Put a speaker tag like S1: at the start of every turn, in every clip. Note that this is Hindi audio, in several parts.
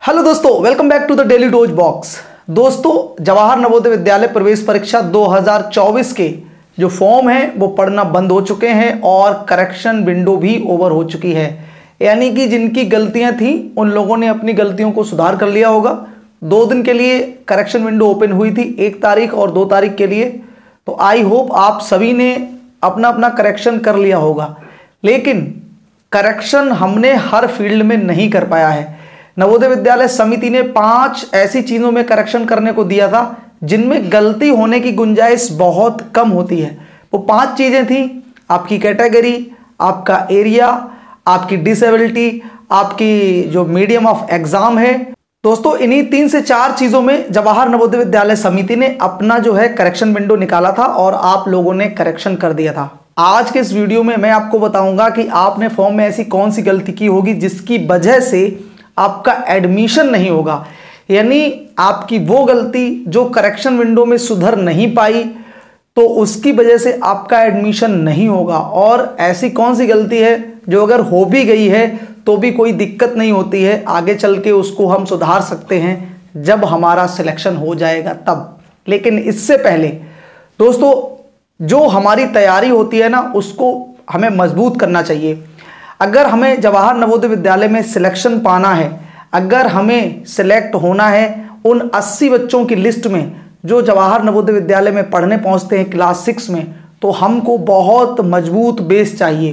S1: हेलो दोस्तों, welcome back to the daily dose box. दोस्तों, जवाहर नवोदय विद्यालय प्रवेश परीक्षा 2024 के जो फॉर्म है वो पढ़ना बंद हो चुके हैं और करेक्शन विंडो भी ओवर हो चुकी है। यानी कि जिनकी गलतियां थी उन लोगों ने अपनी गलतियों को सुधार कर लिया होगा। 2 दिन के लिए करेक्शन विंडो ओपन हुई थी, 1 तारीख और 2 तारीख के लिए। तो आई होप आप सभी ने अपना अपना करेक्शन कर लिया होगा, लेकिन करेक्शन हमने हर फील्ड में नहीं कर पाया है। नवोदय विद्यालय समिति ने 5 ऐसी चीजों में करेक्शन करने को दिया था जिनमें गलती होने की गुंजाइश बहुत कम होती है। वो 5 चीजें थी: आपकी कैटेगरी, आपका एरिया, आपकी डिसेबिलिटी, आपकी जो मीडियम ऑफ एग्जाम है। दोस्तों, इन्हीं 3 से 4 चीजों में जवाहर नवोदय विद्यालय समिति ने अपना जो है करेक्शन विंडो निकाला था और आप लोगों ने करेक्शन कर दिया था। आज के इस वीडियो में मैं आपको बताऊंगा कि आपने फॉर्म में ऐसी कौन सी गलती की होगी जिसकी वजह से आपका एडमिशन नहीं होगा। यानी आपकी वो गलती जो करेक्शन विंडो में सुधर नहीं पाई, तो उसकी वजह से आपका एडमिशन नहीं होगा। और ऐसी कौन सी गलती है जो अगर हो भी गई है तो भी कोई दिक्कत नहीं होती है, आगे चल के उसको हम सुधार सकते हैं जब हमारा सिलेक्शन हो जाएगा तब। लेकिन इससे पहले दोस्तों, जो हमारी तैयारी होती है ना, उसको हमें मजबूत करना चाहिए। अगर हमें जवाहर नवोदय विद्यालय में सिलेक्शन पाना है, अगर हमें सिलेक्ट होना है उन 80 बच्चों की लिस्ट में जो जवाहर नवोदय विद्यालय में पढ़ने पहुंचते हैं क्लास 6 में, तो हमको बहुत मजबूत बेस चाहिए।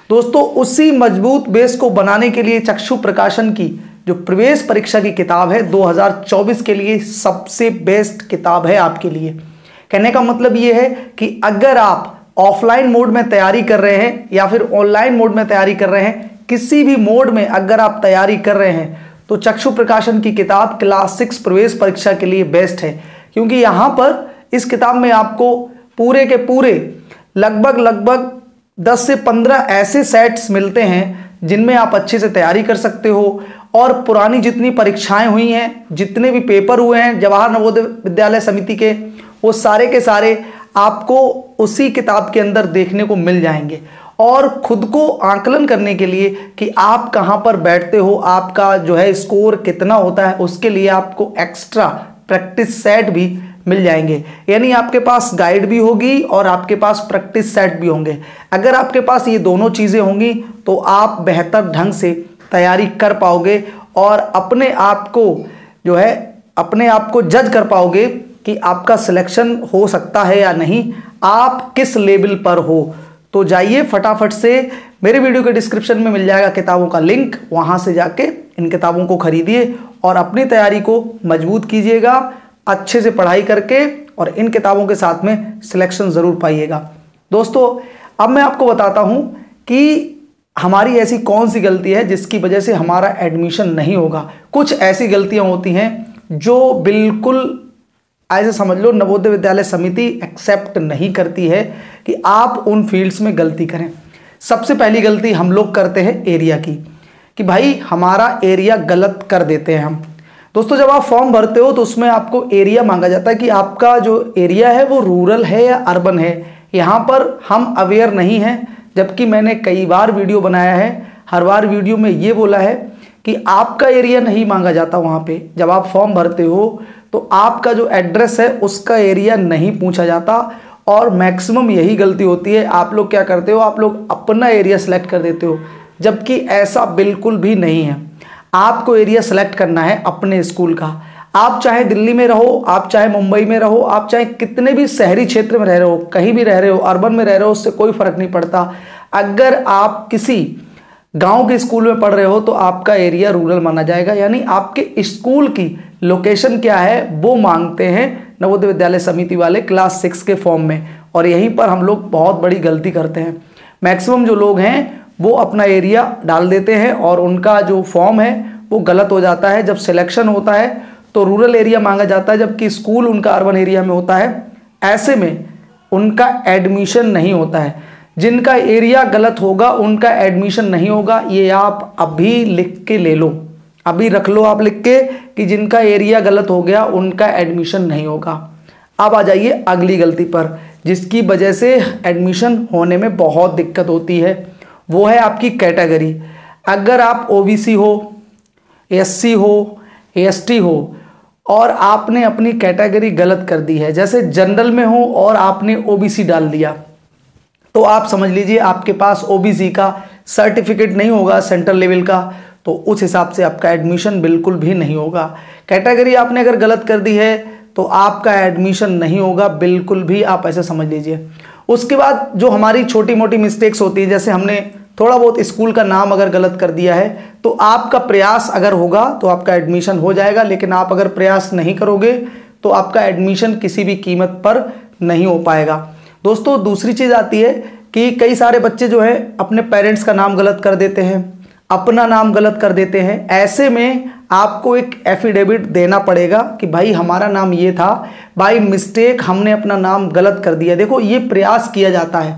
S1: दोस्तों, उसी मजबूत बेस को बनाने के लिए चक्षु प्रकाशन की जो प्रवेश परीक्षा की किताब है 2024 के लिए सबसे बेस्ट किताब है आपके लिए। कहने का मतलब ये है कि अगर आप ऑफलाइन मोड में तैयारी कर रहे हैं या फिर ऑनलाइन मोड में तैयारी कर रहे हैं, किसी भी मोड में अगर आप तैयारी कर रहे हैं, तो चक्षु प्रकाशन की किताब क्लास 6 प्रवेश परीक्षा के लिए बेस्ट है। क्योंकि यहाँ पर इस किताब में आपको पूरे के पूरे लगभग 10 से 15 ऐसे सेट्स मिलते हैं जिनमें आप अच्छे से तैयारी कर सकते हो। और पुरानी जितनी परीक्षाएं हुई हैं, जितने भी पेपर हुए हैं जवाहर नवोदय विद्यालय समिति के, वो सारे के सारे आपको उसी किताब के अंदर देखने को मिल जाएंगे। और खुद को आकलन करने के लिए कि आप कहां पर बैठते हो, आपका जो है स्कोर कितना होता है, उसके लिए आपको एक्स्ट्रा प्रैक्टिस सेट भी मिल जाएंगे। यानी आपके पास गाइड भी होगी और आपके पास प्रैक्टिस सेट भी होंगे। अगर आपके पास ये दोनों चीज़ें होंगी तो आप बेहतर ढंग से तैयारी कर पाओगे और अपने आप को जो है अपने आप को जज कर पाओगे कि आपका सिलेक्शन हो सकता है या नहीं, आप किस लेवल पर हो। तो जाइए फटाफट से, मेरे वीडियो के डिस्क्रिप्शन में मिल जाएगा किताबों का लिंक, वहां से जाके इन किताबों को खरीदिए और अपनी तैयारी को मजबूत कीजिएगा अच्छे से पढ़ाई करके, और इन किताबों के साथ में सिलेक्शन जरूर पाइएगा। दोस्तों, अब मैं आपको बताता हूं कि हमारी ऐसी कौन सी गलती है जिसकी वजह से हमारा एडमिशन नहीं होगा। कुछ ऐसी गलतियां होती हैं जो बिल्कुल ऐसे समझ लो नवोदय विद्यालय समिति एक्सेप्ट नहीं करती है कि आप उन फील्ड्स में गलती करें। सबसे पहली गलती हम लोग करते हैं एरिया की, कि भाई हमारा एरिया गलत कर देते हैं हम। दोस्तों, जब आप फॉर्म भरते हो तो उसमें आपको एरिया मांगा जाता है कि आपका जो एरिया है वो रूरल है या अर्बन है। यहाँ पर हम अवेयर नहीं हैं, जबकि मैंने कई बार वीडियो बनाया है, हर बार वीडियो में ये बोला है कि आपका एरिया नहीं मांगा जाता। वहाँ पे जब आप फॉर्म भरते हो तो आपका जो एड्रेस है उसका एरिया नहीं पूछा जाता, और मैक्सिमम यही गलती होती है। आप लोग क्या करते हो, आप लोग अपना एरिया सेलेक्ट कर देते हो, जबकि ऐसा बिल्कुल भी नहीं है। आपको एरिया सेलेक्ट करना है अपने स्कूल का। आप चाहे दिल्ली में रहो, आप चाहे मुंबई में रहो, आप चाहे कितने भी शहरी क्षेत्र में रह रहे हो, कहीं भी रह रहे हो, अर्बन में रह रहे हो, उससे कोई फर्क नहीं पड़ता। अगर आप किसी गांव के स्कूल में पढ़ रहे हो तो आपका एरिया रूरल माना जाएगा। यानी आपके स्कूल की लोकेशन क्या है वो मांगते हैं नवोदय विद्यालय समिति वाले क्लास 6 के फॉर्म में, और यहीं पर हम लोग बहुत बड़ी गलती करते हैं। मैक्सिमम जो लोग हैं वो अपना एरिया डाल देते हैं और उनका जो फॉर्म है वो गलत हो जाता है। जब सिलेक्शन होता है तो रूरल एरिया मांगा जाता है, जबकि स्कूल उनका अर्बन एरिया में होता है। ऐसे में उनका एडमिशन नहीं होता है। जिनका एरिया गलत होगा उनका एडमिशन नहीं होगा। ये आप अभी लिख के ले लो, अभी रख लो आप लिख के कि जिनका एरिया गलत हो गया उनका एडमिशन नहीं होगा। अब आ जाइए अगली गलती पर, जिसकी वजह से एडमिशन होने में बहुत दिक्कत होती है, वो है आपकी कैटेगरी। अगर आप ओबीसी हो, एससी हो एसटी हो और आपने अपनी कैटेगरी गलत कर दी है, जैसे जनरल में हो और आपने ओबीसी डाल दिया, तो आप समझ लीजिए आपके पास ओबीसी का सर्टिफिकेट नहीं होगा सेंट्रल लेवल का, तो उस हिसाब से आपका एडमिशन बिल्कुल भी नहीं होगा। कैटेगरी आपने अगर गलत कर दी है तो आपका एडमिशन नहीं होगा बिल्कुल भी, आप ऐसे समझ लीजिए। उसके बाद जो हमारी छोटी मोटी मिस्टेक्स होती है, जैसे हमने थोड़ा बहुत स्कूल का नाम अगर गलत कर दिया है, तो आपका प्रयास अगर होगा तो आपका एडमिशन हो जाएगा, लेकिन आप अगर प्रयास नहीं करोगे तो आपका एडमिशन किसी भी कीमत पर नहीं हो पाएगा। दोस्तों दूसरी चीज़ आती है कि कई सारे बच्चे जो है अपने पेरेंट्स का नाम गलत कर देते हैं, अपना नाम गलत कर देते हैं। ऐसे में आपको एक एफिडेविट देना पड़ेगा कि भाई हमारा नाम ये था, बाय मिस्टेक हमने अपना नाम गलत कर दिया। देखो ये प्रयास किया जाता है,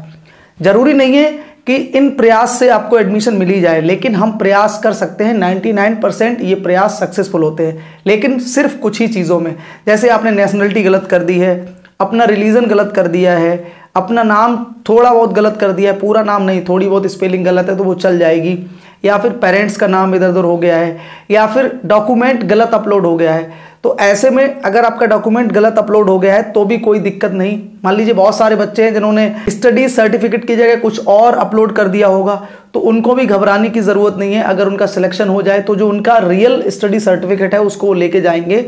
S1: जरूरी नहीं है कि इन प्रयास से आपको एडमिशन मिल ही जाए, लेकिन हम प्रयास कर सकते हैं। 99% ये प्रयास सक्सेसफुल होते हैं, लेकिन सिर्फ कुछ ही चीज़ों में। जैसे आपने नेशनलिटी गलत कर दी है, अपना रिलीजन गलत कर दिया है, अपना नाम थोड़ा बहुत गलत कर दिया है, पूरा नाम नहीं, थोड़ी बहुत स्पेलिंग गलत है तो वो चल जाएगी, या फिर पेरेंट्स का नाम इधर उधर हो गया है, या फिर डॉक्यूमेंट गलत अपलोड हो गया है। तो ऐसे में अगर आपका डॉक्यूमेंट गलत अपलोड हो गया है तो भी कोई दिक्कत नहीं। मान लीजिए बहुत सारे बच्चे हैं जिन्होंने स्टडी सर्टिफिकेट की जगह कुछ और अपलोड कर दिया होगा, तो उनको भी घबराने की ज़रूरत नहीं है। अगर उनका सिलेक्शन हो जाए तो जो उनका रियल स्टडी सर्टिफिकेट है उसको लेके जाएंगे,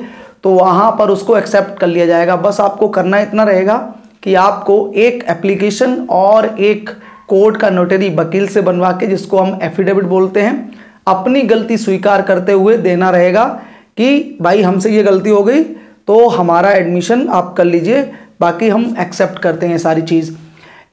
S1: तो वहाँ पर उसको एक्सेप्ट कर लिया जाएगा। बस आपको करना इतना रहेगा कि आपको एक एप्लीकेशन और एक कोर्ट का नोटरी वकील से बनवा के, जिसको हम एफिडेविट बोलते हैं, अपनी गलती स्वीकार करते हुए देना रहेगा कि भाई हमसे ये गलती हो गई तो हमारा एडमिशन आप कर लीजिए, बाकी हम एक्सेप्ट करते हैं सारी चीज़।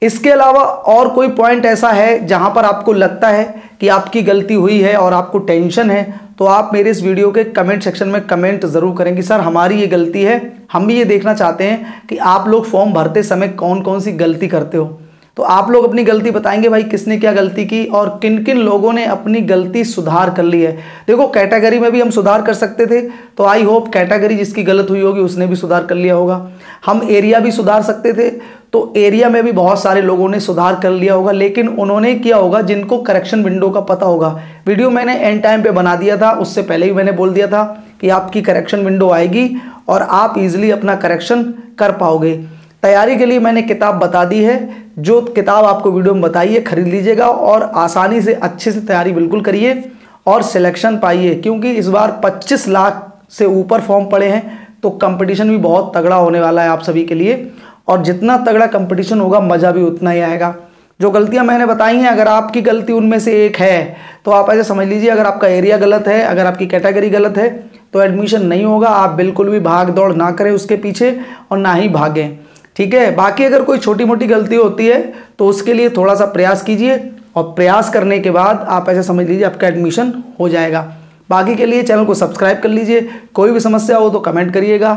S1: इसके अलावा और कोई पॉइंट ऐसा है जहां पर आपको लगता है कि आपकी गलती हुई है और आपको टेंशन है, तो आप मेरे इस वीडियो के कमेंट सेक्शन में कमेंट ज़रूर करेंगे, सर हमारी ये गलती है, हम भी ये देखना चाहते हैं कि आप लोग फॉर्म भरते समय कौन कौन सी गलती करते हो। तो आप लोग अपनी गलती बताएंगे भाई किसने क्या गलती की और किन किन लोगों ने अपनी गलती सुधार कर ली है। देखो कैटेगरी में भी हम सुधार कर सकते थे, तो आई होप कैटेगरी जिसकी गलत हुई होगी उसने भी सुधार कर लिया होगा। हम एरिया भी सुधार सकते थे, तो एरिया में भी बहुत सारे लोगों ने सुधार कर लिया होगा, लेकिन उन्होंने किया होगा जिनको करेक्शन विंडो का पता होगा। वीडियो मैंने एंड टाइम पे बना दिया था, उससे पहले ही मैंने बोल दिया था कि आपकी करेक्शन विंडो आएगी और आप इजीली अपना करेक्शन कर पाओगे। तैयारी के लिए मैंने किताब बता दी है, जो किताब आपको वीडियो में बताई है खरीद लीजिएगा और आसानी से अच्छे से तैयारी बिल्कुल करिए और सिलेक्शन पाइए, क्योंकि इस बार 25 लाख से ऊपर फॉर्म पड़े हैं, तो कंपटीशन भी बहुत तगड़ा होने वाला है आप सभी के लिए, और जितना तगड़ा कंपटीशन होगा मज़ा भी उतना ही आएगा। जो गलतियां मैंने बताई हैं, अगर आपकी गलती उनमें से एक है तो आप ऐसे समझ लीजिए, अगर आपका एरिया गलत है, अगर आपकी कैटेगरी गलत है, तो एडमिशन नहीं होगा। आप बिल्कुल भी भाग दौड़ ना करें उसके पीछे और ना ही भागें, ठीक है। बाकी अगर कोई छोटी मोटी गलती होती है तो उसके लिए थोड़ा सा प्रयास कीजिए, और प्रयास करने के बाद आप ऐसे समझ लीजिए आपका एडमिशन हो जाएगा। बाकी के लिए चैनल को सब्सक्राइब कर लीजिए, कोई भी समस्या हो तो कमेंट करिएगा,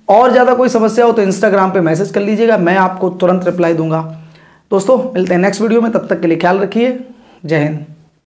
S1: और ज़्यादा कोई समस्या हो तो इंस्टाग्राम पे मैसेज कर लीजिएगा, मैं आपको तुरंत रिप्लाई दूंगा। दोस्तों मिलते हैं नेक्स्ट वीडियो में, तब तक के लिए ख्याल रखिए। जय हिंद।